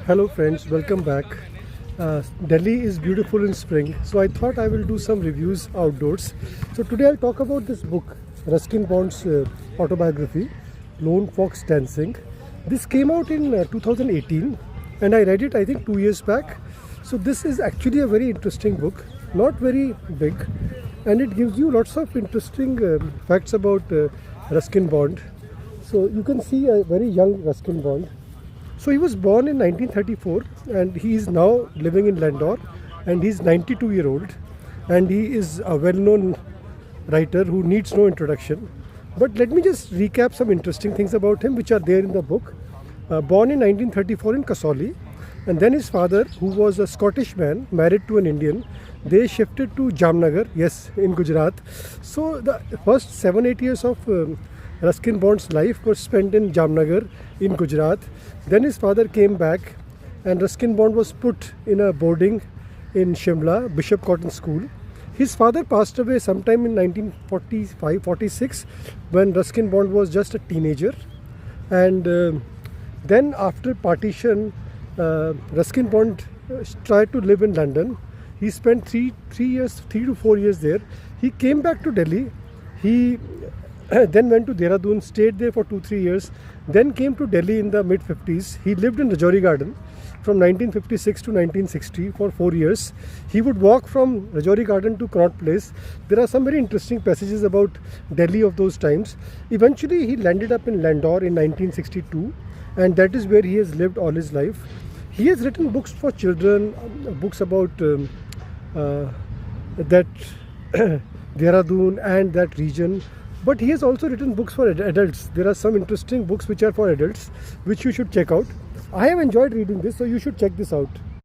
Hello friends, welcome back. Delhi is beautiful in spring, so I thought I will do some reviews outdoors. So today I'll talk about this book, Ruskin Bond's autobiography, Lone Fox Dancing. This came out in 2018 and I read it I think 2 years back. So this is actually a very interesting book, not very big, and it gives you lots of interesting facts about Ruskin Bond. So you can see a very young Ruskin Bond. So he was born in 1934 and he is now living in Landor and he's 92-year-old and he is a well-known writer who needs no introduction. But let me just recap some interesting things about him which are there in the book. Born in 1934 in Kasauli, and then his father, who was a Scottish man married to an Indian, they shifted to Jamnagar, yes, in Gujarat. So the first 7-8 years of Ruskin Bond's life was spent in Jamnagar in Gujarat. Then his father came back and Ruskin Bond was put in a boarding in Shimla, Bishop Cotton School. His father passed away sometime in 1945-46 when Ruskin Bond was just a teenager. And then after partition, Ruskin Bond tried to live in London. He spent 3 to 4 years there. He came back to Delhi. He then went to Dehradun, stayed there for 2-3 years, then came to Delhi in the mid-50s. He lived in Rajouri Garden from 1956 to 1960 for 4 years. He would walk from Rajouri Garden to Connaught Place. There are some very interesting passages about Delhi of those times. Eventually he landed up in Landor in 1962 and that is where he has lived all his life. He has written books for children, books about that Dehradun and that region. But he has also written books for adults. There are some interesting books which are for adults, which you should check out. I have enjoyed reading this, so you should check this out.